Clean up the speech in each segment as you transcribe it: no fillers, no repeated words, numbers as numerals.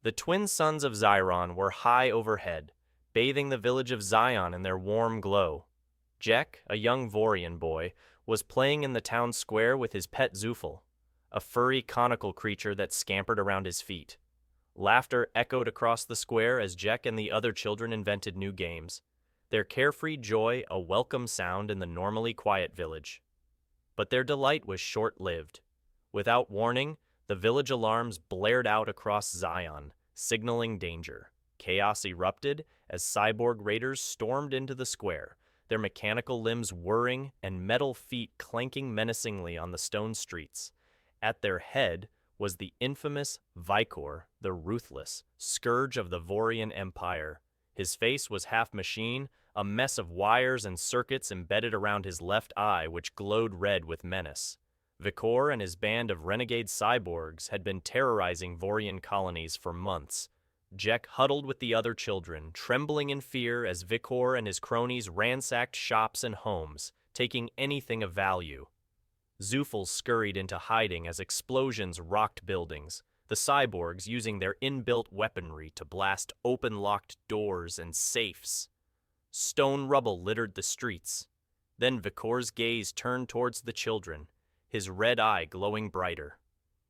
The twin suns of Xiron were high overhead, bathing the village of Zion in their warm glow. Jek, a young Vorian boy, was playing in the town square with his pet Zufel, a furry conical creature that scampered around his feet. Laughter echoed across the square as Jek and the other children invented new games, their carefree joy a welcome sound in the normally quiet village. But their delight was short-lived. Without warning, the village alarms blared out across Zion, signaling danger. Chaos erupted as cyborg raiders stormed into the square, their mechanical limbs whirring and metal feet clanking menacingly on the stone streets. At their head was the infamous Vicor, the Ruthless, scourge of the Vorian Empire. His face was half machine, a mess of wires and circuits embedded around his left eye which glowed red with menace. Vicor and his band of renegade cyborgs had been terrorizing Vorian colonies for months. Jek huddled with the other children, trembling in fear as Vicor and his cronies ransacked shops and homes, taking anything of value. Zufel scurried into hiding as explosions rocked buildings, the cyborgs using their inbuilt weaponry to blast open locked doors and safes. Stone rubble littered the streets. Then Vicor's gaze turned towards the children, his red eye glowing brighter.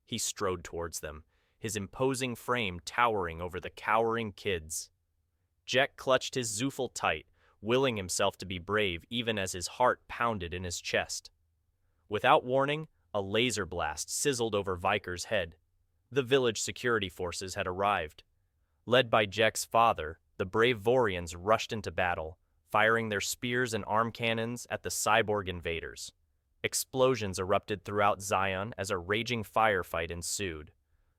He strode towards them, his imposing frame towering over the cowering kids. Jek clutched his Zufel tight, willing himself to be brave even as his heart pounded in his chest. Without warning, a laser blast sizzled over Vicor's head. The village security forces had arrived. Led by Jek's father, the brave Vorians rushed into battle, firing their spears and arm cannons at the cyborg invaders. Explosions erupted throughout Zion as a raging firefight ensued.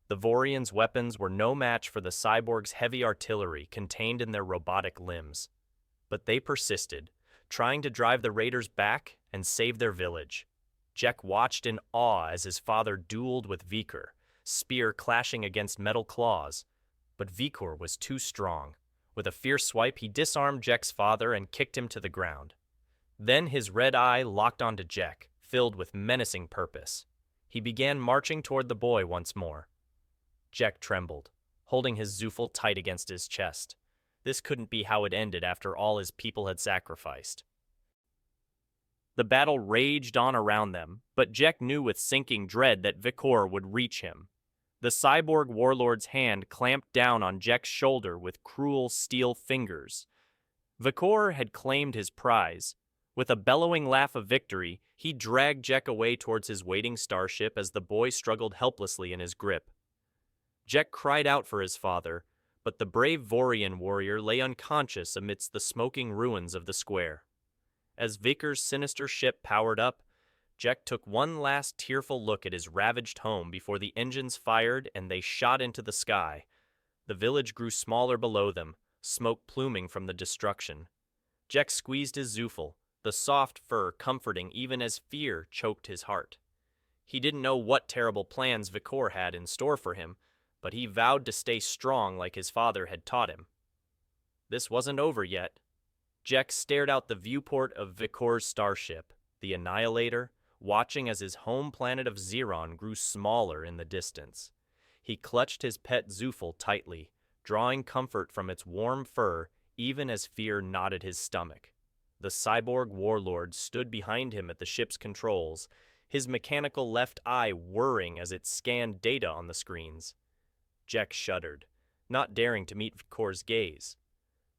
The Vorians' weapons were no match for the cyborgs' heavy artillery contained in their robotic limbs. But they persisted, trying to drive the raiders back and save their village. Jek watched in awe as his father dueled with Vicor, spear clashing against metal claws. But Vicor was too strong. With a fierce swipe, he disarmed Jek's father and kicked him to the ground. Then his red eye locked onto Jek, filled with menacing purpose. He began marching toward the boy once more. Jek trembled, holding his Zufel tight against his chest. This couldn't be how it ended after all his people had sacrificed. The battle raged on around them, but Jek knew with sinking dread that Vicor would reach him. The cyborg warlord's hand clamped down on Jek's shoulder with cruel steel fingers. Vicor had claimed his prize. With a bellowing laugh of victory, he dragged Jek away towards his waiting starship as the boy struggled helplessly in his grip. Jek cried out for his father, but the brave Vorian warrior lay unconscious amidst the smoking ruins of the square. As Vicor's sinister ship powered up, Jek took one last tearful look at his ravaged home before the engines fired and they shot into the sky. The village grew smaller below them, smoke pluming from the destruction. Jek squeezed his Zufel, the soft fur comforting even as fear choked his heart. He didn't know what terrible plans Vicor had in store for him, but he vowed to stay strong like his father had taught him. This wasn't over yet. Jek stared out the viewport of Vicor's starship, the Annihilator, watching as his home planet of Xiron grew smaller in the distance. He clutched his pet Zufel tightly, drawing comfort from its warm fur even as fear knotted his stomach. The cyborg warlord stood behind him at the ship's controls, his mechanical left eye whirring as it scanned data on the screens. Jek shuddered, not daring to meet Vicor's gaze.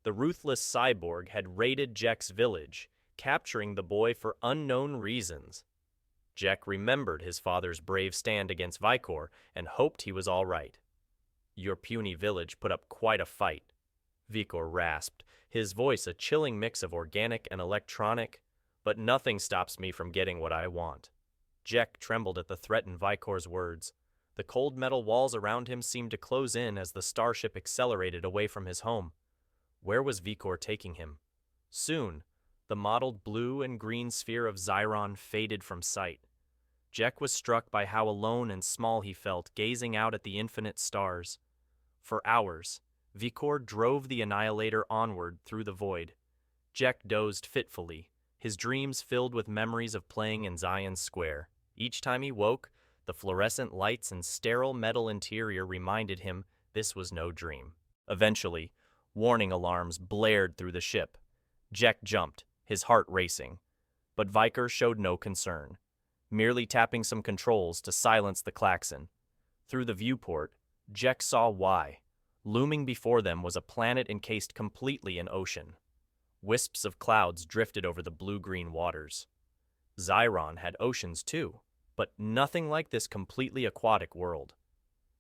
The ruthless cyborg had raided Jek's village, capturing the boy for unknown reasons. Jek remembered his father's brave stand against Vicor and hoped he was all right. Your puny village put up quite a fight, Vicor rasped, his voice a chilling mix of organic and electronic, but nothing stops me from getting what I want. Jek trembled at the threat in Vicor's words. The cold metal walls around him seemed to close in as the starship accelerated away from his home. Where was Vicor taking him? Soon, the mottled blue and green sphere of Xiron faded from sight. Jek was struck by how alone and small he felt, gazing out at the infinite stars. For hours, Vicor drove the Annihilator onward through the void. Jek dozed fitfully, his dreams filled with memories of playing in Zion's Square. Each time he woke, the fluorescent lights and sterile metal interior reminded him This was no dream. Eventually, warning alarms blared through the ship. Jack jumped, his heart racing. But Viker showed no concern, merely tapping some controls to silence the klaxon. Through the viewport, Jack saw why. Looming before them was a planet encased completely in ocean. Wisps of clouds drifted over the blue-green waters. Xiron had oceans too, but nothing like this completely aquatic world.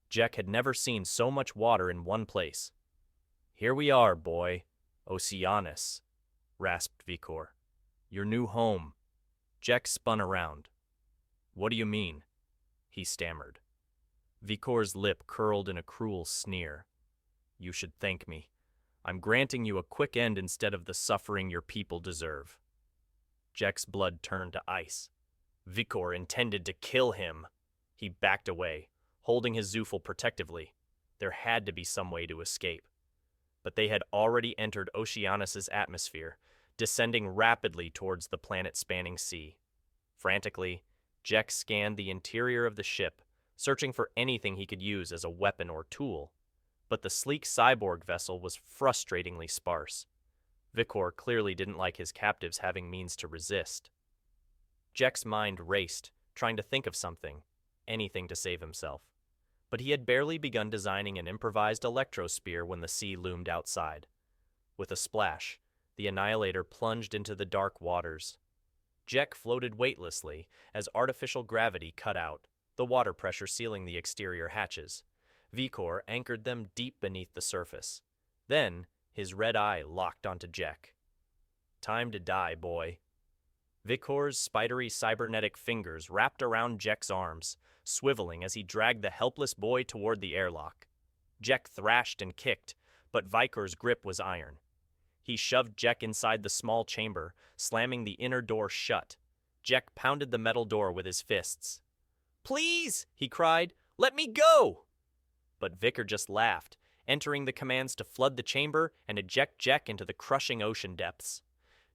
Jack had never seen so much water in one place. "Here we are, boy. Oceanus," rasped Vikor. "Your new home." Jack spun around. "What do you mean?" he stammered. Vikor's lip curled in a cruel sneer. "You should thank me. I'm granting you a quick end instead of the suffering your people deserve." Jack's blood turned to ice. Vikor intended to kill him. He backed away, holding his Zufel protectively. There had to be some way to escape. But they had already entered Oceanus's atmosphere, descending rapidly towards the planet-spanning sea. Frantically, Jack scanned the interior of the ship, searching for anything he could use as a weapon or tool. But the sleek cyborg vessel was frustratingly sparse. Vikor clearly didn't like his captives having means to resist. Jack's mind raced, trying to think of something, anything to save himself. But he had barely begun designing an improvised electro-spear when the sea loomed outside. With a splash, the Annihilator plunged into the dark waters. Jack floated weightlessly as artificial gravity cut out, the water pressure sealing the exterior hatches. Vikor anchored them deep beneath the surface. Then, his red eye locked onto Jack. "Time to die, boy." Vikor's spidery cybernetic fingers wrapped around Jack's arms, swiveling as he dragged the helpless boy toward the airlock. Jack thrashed and kicked, but Vikor's grip was iron. He shoved Jack inside the small chamber, slamming the inner door shut. Jack pounded the metal door with his fists. "Please," he cried, "let me go!" But Vikor just laughed, entering the commands to flood the chamber and eject Jack into the crushing ocean depths.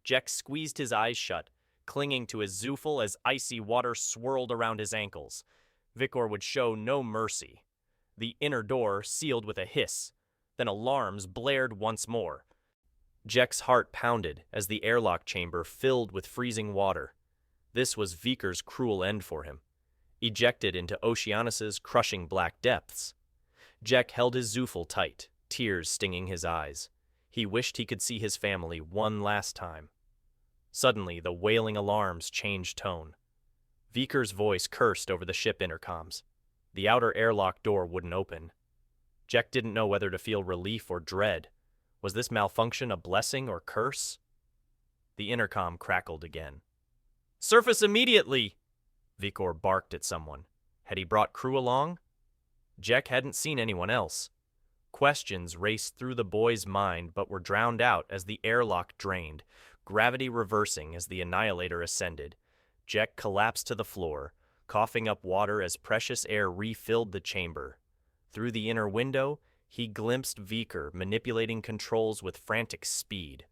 Jack squeezed his eyes shut, clinging to his Zufel as icy water swirled around his ankles. Vikor would show no mercy. The inner door sealed with a hiss. Then alarms blared once more. Jack's heart pounded as the airlock chamber filled with freezing water. This was Vikor's cruel end for him, ejected into Oceanus's crushing black depths. Jack held his Zufel tight, tears stinging his eyes. He wished he could see his family one last time. Suddenly, the wailing alarms changed tone. Vikor's voice cursed over the ship intercoms. The outer airlock door wouldn't open. Jack didn't know whether to feel relief or dread. Was this malfunction a blessing or curse? The intercom crackled again. "Surface immediately!" Vikor barked at someone. Had he brought crew along? Jack hadn't seen anyone else. Questions raced through the boy's mind but were drowned out as the airlock drained, gravity reversing as the Annihilator ascended. Jack collapsed to the floor, coughing up water as precious air refilled the chamber. Through the inner window, he glimpsed Vikor manipulating controls with frantic speed.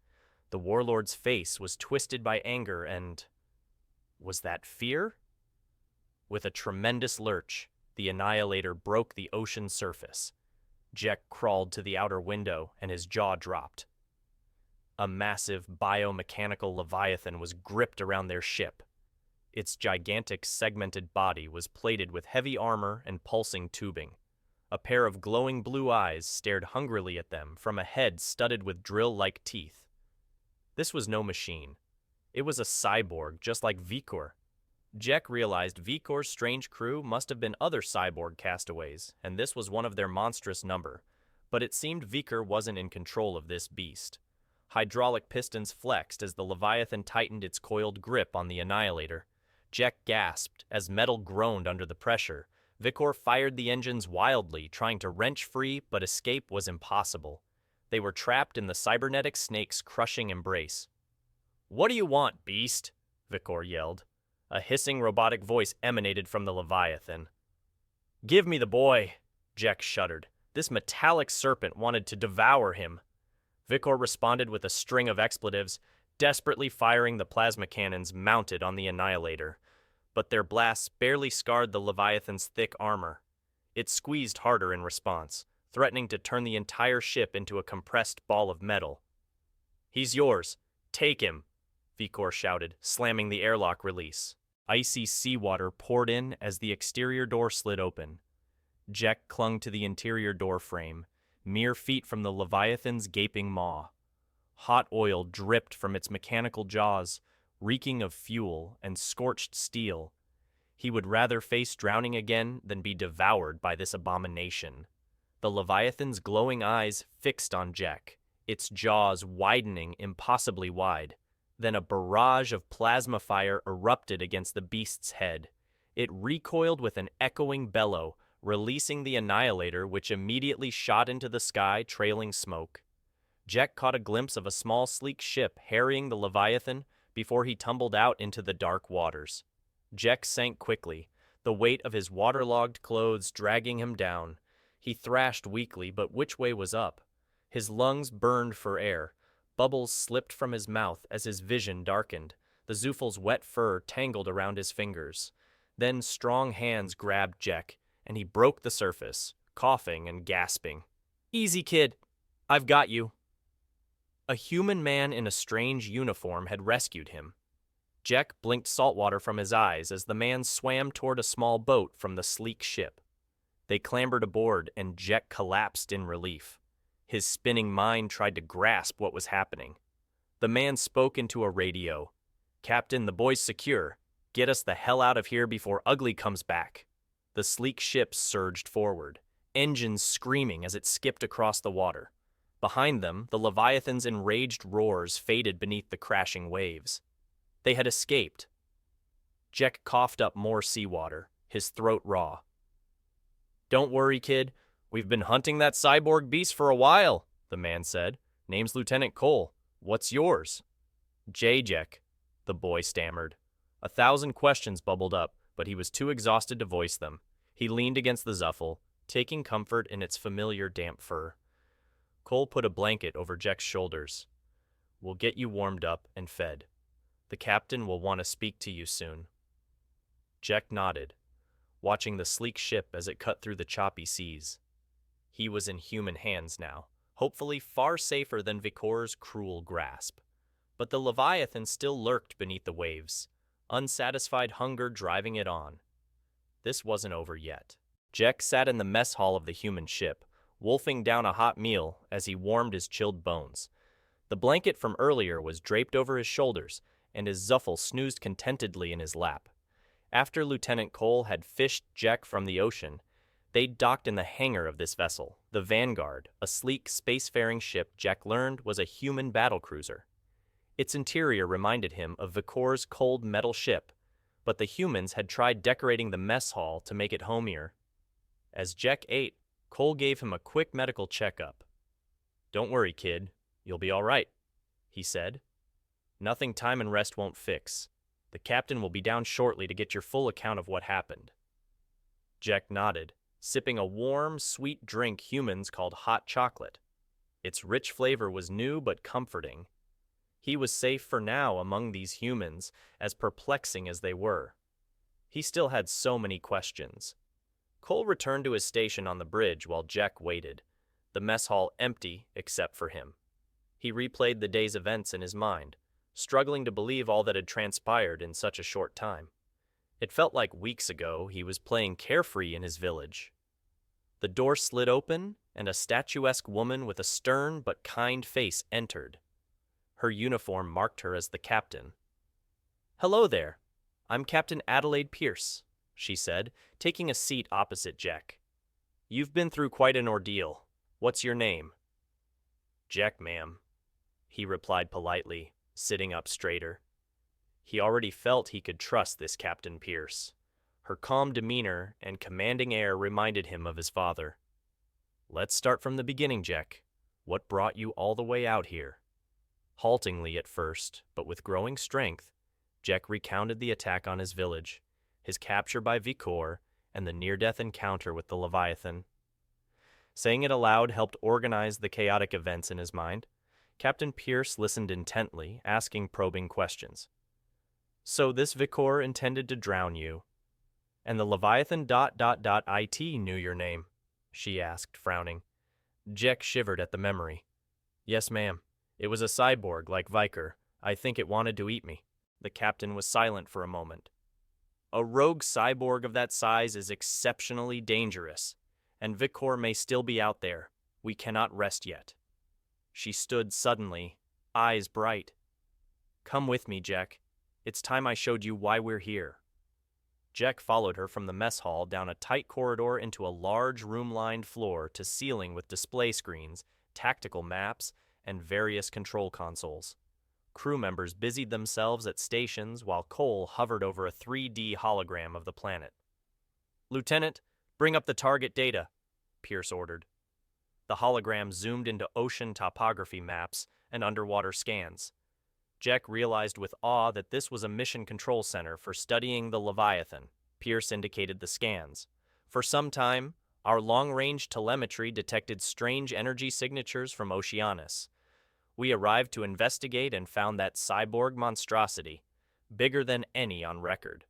The warlord's face was twisted by anger and... was that fear? With a tremendous lurch, the Annihilator broke the ocean surface. Jack crawled to the outer window and his jaw dropped. A massive biomechanical leviathan was gripped around their ship. Its gigantic segmented body was plated with heavy armor and pulsing tubing. A pair of glowing blue eyes stared hungrily at them from a head studded with drill-like teeth. This was no machine. It was a cyborg just like Vikor. Jack realized Vikor's strange crew must have been other cyborg castaways, and this was one of their monstrous number. But it seemed Vikor wasn't in control of this beast. Hydraulic pistons flexed as the Leviathan tightened its coiled grip on the Annihilator. Jack gasped as metal groaned under the pressure. Vikor fired the engines wildly, trying to wrench free, but escape was impossible. They were trapped in the Cybernetic snake's crushing embrace. "What do you want, beast?" Vikor yelled. A hissing robotic voice emanated from the Leviathan. "Give me the boy," Jack shuddered. This metallic serpent wanted to devour him. Vikor responded with a string of expletives, desperately firing the plasma cannons mounted on the Annihilator. But their blasts barely scarred the Leviathan's thick armor. It squeezed harder in response, threatening to turn the entire ship into a compressed ball of metal. "He's yours. Take him," Vikor shouted, slamming the airlock release. Icy seawater poured in as the exterior door slid open. Jack clung to the interior door frame, mere feet from the Leviathan's gaping maw. Hot oil dripped from its mechanical jaws, reeking of fuel and scorched steel. He would rather face drowning again than be devoured by this abomination. The Leviathan's glowing eyes fixed on Jack, its jaws widening impossibly wide. Then a barrage of plasma fire erupted against the beast's head. It recoiled with an echoing bellow, releasing the annihilator, which immediately shot into the sky, trailing smoke. Jack caught a glimpse of a small, sleek ship harrying the Leviathan before he tumbled out into the dark waters. Jack sank quickly, the weight of his waterlogged clothes dragging him down. He thrashed weakly, but which way was up? His lungs burned for air. Bubbles slipped from his mouth as his vision darkened. The Zuffel's wet fur tangled around his fingers. Then strong hands grabbed Jack, and he broke the surface, coughing and gasping. "Easy, kid. I've got you." A human man in a strange uniform had rescued him. Jack blinked saltwater from his eyes as the man swam toward a small boat from the sleek ship. They clambered aboard, and Jack collapsed in relief. His spinning mind tried to grasp what was happening. The man spoke into a radio. "Captain, the boy's secure. Get us the hell out of here before Ugly comes back." The sleek ship surged forward, engines screaming as it skipped across the water. Behind them, the Leviathan's enraged roars faded beneath the crashing waves. They had escaped. Jack coughed up more seawater, his throat raw. "Don't worry, kid. We've been hunting that cyborg beast for a while," the man said. "Name's Lieutenant Cole. What's yours?" "Jack," the boy stammered. 1,000 questions bubbled up, but he was too exhausted to voice them. He leaned against the Zuffel, taking comfort in its familiar damp fur. Cole put a blanket over Jack's shoulders. "We'll get you warmed up and fed. The captain will want to speak to you soon." Jack nodded, watching the sleek ship as it cut through the choppy seas. He was in human hands now, hopefully far safer than Vikor's cruel grasp. But the Leviathan still lurked beneath the waves, unsatisfied hunger driving it on. This wasn't over yet. Jack sat in the mess hall of the human ship, wolfing down a hot meal as he warmed his chilled bones. The blanket from earlier was draped over his shoulders, and his Zuffel snoozed contentedly in his lap. After Lieutenant Cole had fished Jack from the ocean, they docked in the hangar of this vessel, the Vanguard, a sleek spacefaring ship Jack learned was a human battlecruiser. Its interior reminded him of Vikor's cold metal ship, but the humans had tried decorating the mess hall to make it homier. As Jack ate, Cole gave him a quick medical checkup. "Don't worry, kid. You'll be all right," he said. "Nothing time and rest won't fix. The captain will be down shortly to get your full account of what happened." Jack nodded, sipping a warm, sweet drink humans called hot chocolate. Its rich flavor was new but comforting. He was safe for now among these humans, as perplexing as they were. He still had so many questions. Cole returned to his station on the bridge while Jack waited, the mess hall empty except for him. He replayed the day's events in his mind, struggling to believe all that had transpired in such a short time. It felt like weeks ago he was playing carefree in his village. The door slid open, and a statuesque woman with a stern but kind face entered. Her uniform marked her as the captain. "Hello there. I'm Captain Adelaide Pierce," she said, taking a seat opposite Jack. "You've been through quite an ordeal. What's your name?" "Jack, ma'am," he replied politely, sitting up straighter. He already felt he could trust this Captain Pierce. Her calm demeanor and commanding air reminded him of his father. "Let's start from the beginning, Jack. What brought you all the way out here?" Haltingly at first, but with growing strength, Jack recounted the attack on his village, his capture by Vikor, and the near-death encounter with the Leviathan. Saying it aloud helped organize the chaotic events in his mind. Captain Pierce listened intently, asking probing questions. "So this Vikor intended to drown you, and the Leviathan ... IT knew your name," she asked, frowning. Jack shivered at the memory. Yes, ma'am. It was a cyborg like Viker. I think it wanted to eat me. The captain was silent for a moment. A rogue cyborg of that size is exceptionally dangerous, and Vikor may still be out there. We cannot rest yet. She stood suddenly, eyes bright. Come with me, Jack. It's time I showed you why we're here. Jack followed her from the mess hall down a tight corridor into a large room-lined floor to ceiling with display screens, tactical maps, and various control consoles. Crew members busied themselves at stations while Cole hovered over a 3D hologram of the planet. Lieutenant, bring up the target data, Pierce ordered. The hologram zoomed into ocean topography maps and underwater scans. Jack realized with awe that this was a mission control center for studying the Leviathan. Pierce indicated the scans. For some time, our long-range telemetry detected strange energy signatures from Oceanus. We arrived to investigate and found that cyborg monstrosity, bigger than any on record.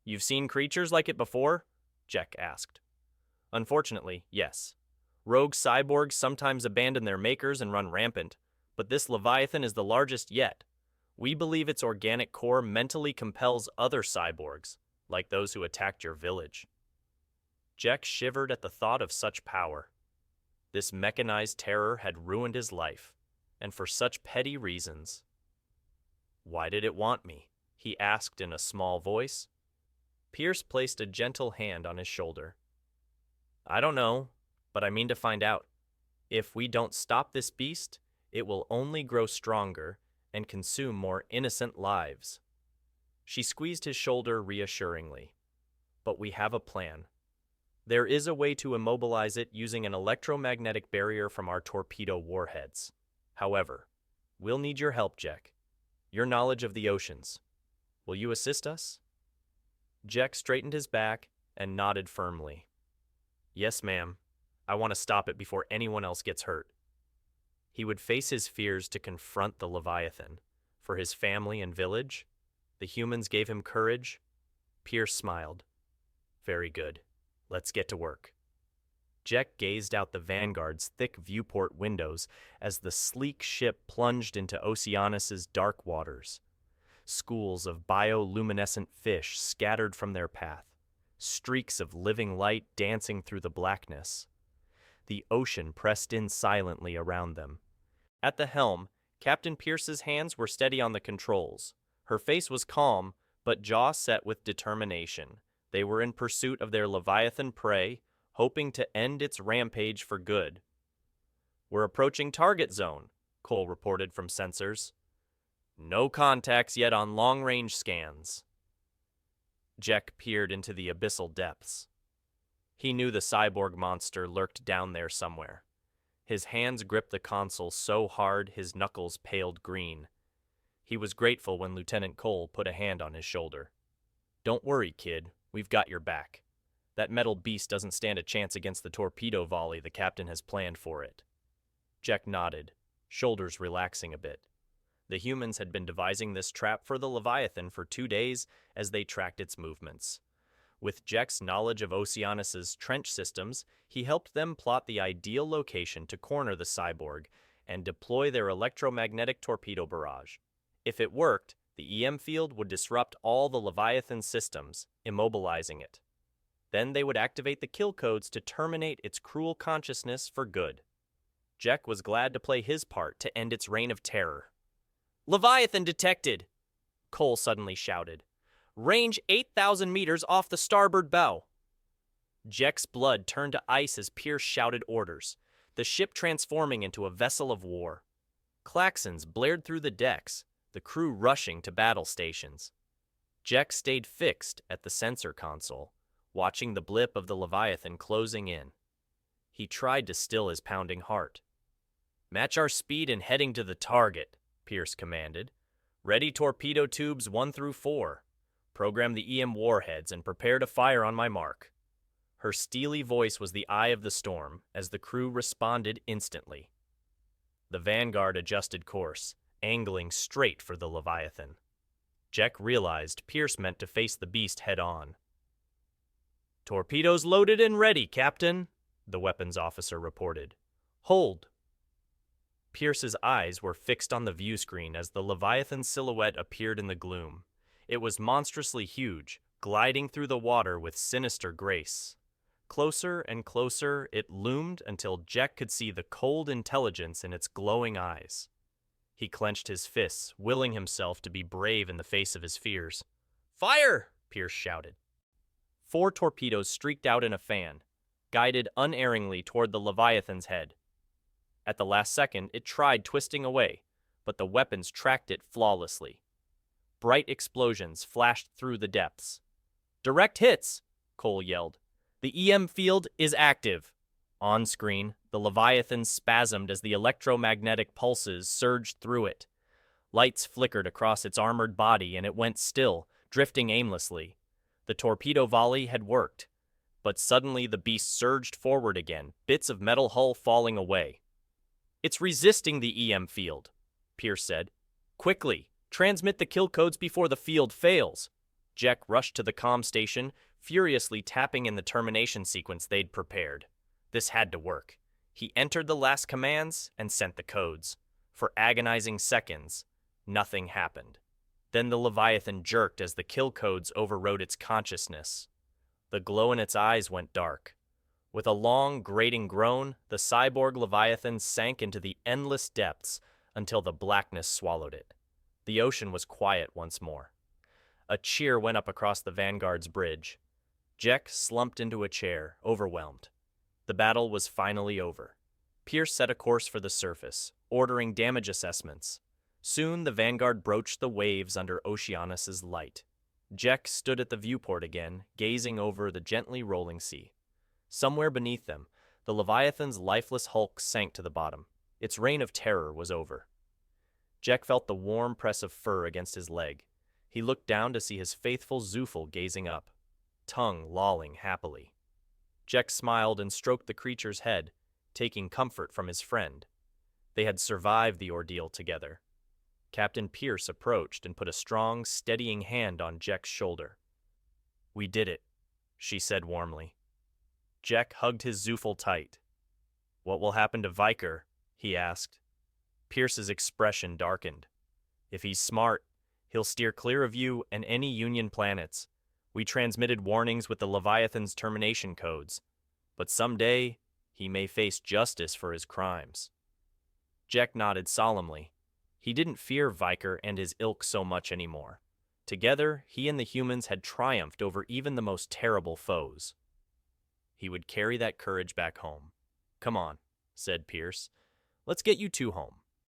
You've seen creatures like it before? Jack asked. Unfortunately, yes. Rogue cyborgs sometimes abandon their makers and run rampant, but this Leviathan is the largest yet. We believe its organic core mentally compels other cyborgs, like those who attacked your village. Jack shivered at the thought of such power. This mechanized terror had ruined his life, and for such petty reasons. Why did it want me? He asked in a small voice. Pierce placed a gentle hand on his shoulder. I don't know, but I mean to find out. If we don't stop this beast, it will only grow stronger and consume more innocent lives. She squeezed his shoulder reassuringly. But we have a plan. There is a way to immobilize it using an electromagnetic barrier from our torpedo warheads. However, we'll need your help, Jack. Your knowledge of the oceans. Will you assist us? Jack straightened his back and nodded firmly. Yes, ma'am. I want to stop it before anyone else gets hurt. He would face his fears to confront the Leviathan. For his family and village, the humans gave him courage. Pierce smiled. Very good. Let's get to work. Jack gazed out the Vanguard's thick viewport windows as the sleek ship plunged into Oceanus's dark waters. Schools of bioluminescent fish scattered from their path, streaks of living light dancing through the blackness. The ocean pressed in silently around them. At the helm, Captain Pierce's hands were steady on the controls. Her face was calm, but jaw set with determination. They were in pursuit of their Leviathan prey, hoping to end its rampage for good. We're approaching target zone, Cole reported from sensors. No contacts yet on long-range scans. Jack peered into the abyssal depths. He knew the cyborg monster lurked down there somewhere. His hands gripped the console so hard his knuckles paled green. He was grateful when Lieutenant Cole put a hand on his shoulder. Don't worry, kid. We've got your back. That metal beast doesn't stand a chance against the torpedo volley the captain has planned for it. Jack nodded, shoulders relaxing a bit. The humans had been devising this trap for the Leviathan for 2 days as they tracked its movements. With Jack's knowledge of Oceanus's trench systems, he helped them plot the ideal location to corner the cyborg and deploy their electromagnetic torpedo barrage. If it worked, the EM field would disrupt all the Leviathan systems, immobilizing it. Then they would activate the kill codes to terminate its cruel consciousness for good. Jack was glad to play his part to end its reign of terror. Leviathan detected! Cole suddenly shouted. Range 8,000 meters off the starboard bow. Jack's blood turned to ice as Pierce shouted orders, the ship transforming into a vessel of war. Klaxons blared through the decks, the crew rushing to battle stations. Jack stayed fixed at the sensor console, watching the blip of the Leviathan closing in. He tried to still his pounding heart. Match our speed and heading to the target, Pierce commanded. Ready torpedo tubes 1 through 4. Program the EM warheads and prepare to fire on my mark. Her steely voice was the eye of the storm as the crew responded instantly. The Vanguard adjusted course, angling straight for the Leviathan. Jack realized Pierce meant to face the beast head-on. Torpedoes loaded and ready, Captain, the weapons officer reported. Hold! Pierce's eyes were fixed on the view screen as the Leviathan silhouette appeared in the gloom. It was monstrously huge, gliding through the water with sinister grace. Closer and closer it loomed until Jack could see the cold intelligence in its glowing eyes. He clenched his fists, willing himself to be brave in the face of his fears. "Fire!" Pierce shouted. 4 torpedoes streaked out in a fan, guided unerringly toward the Leviathan's head. At the last second, it tried twisting away, but the weapons tracked it flawlessly. Bright explosions flashed through the depths. "Direct hits!" Cole yelled. "The EM field is active." On screen, the Leviathan spasmed as the electromagnetic pulses surged through it. Lights flickered across its armored body and it went still, drifting aimlessly. The torpedo volley had worked, but suddenly the beast surged forward again, bits of metal hull falling away. "It's resisting the EM field," Pierce said. "Quickly, transmit the kill codes before the field fails." Jack rushed to the comm station, furiously tapping in the termination sequence they'd prepared. This had to work. He entered the last commands and sent the codes. For agonizing seconds, nothing happened. Then the Leviathan jerked as the kill codes overrode its consciousness. The glow in its eyes went dark. With a long, grating groan, the cyborg Leviathan sank into the endless depths until the blackness swallowed it. The ocean was quiet once more. A cheer went up across the Vanguard's bridge. Jack slumped into a chair, overwhelmed. The battle was finally over. Pierce set a course for the surface, ordering damage assessments. Soon the Vanguard broached the waves under Oceanus's light. Jack stood at the viewport again, gazing over the gently rolling sea. Somewhere beneath them, the Leviathan's lifeless hulk sank to the bottom. Its reign of terror was over. Jack felt the warm press of fur against his leg. He looked down to see his faithful Zufel gazing up, tongue lolling happily. Jack smiled and stroked the creature's head, taking comfort from his friend. They had survived the ordeal together. Captain Pierce approached and put a strong, steadying hand on Jack's shoulder. "We did it," she said warmly. Jack hugged his Zufel tight. "What will happen to Viker?" he asked. Pierce's expression darkened. "If he's smart, he'll steer clear of you and any Union planets. We transmitted warnings with the Leviathan's termination codes, but someday he may face justice for his crimes." Jack nodded solemnly. He didn't fear Viker and his ilk so much anymore. Together, he and the humans had triumphed over even the most terrible foes. He would carry that courage back home. "Come on," said Pierce. "Let's get you two home."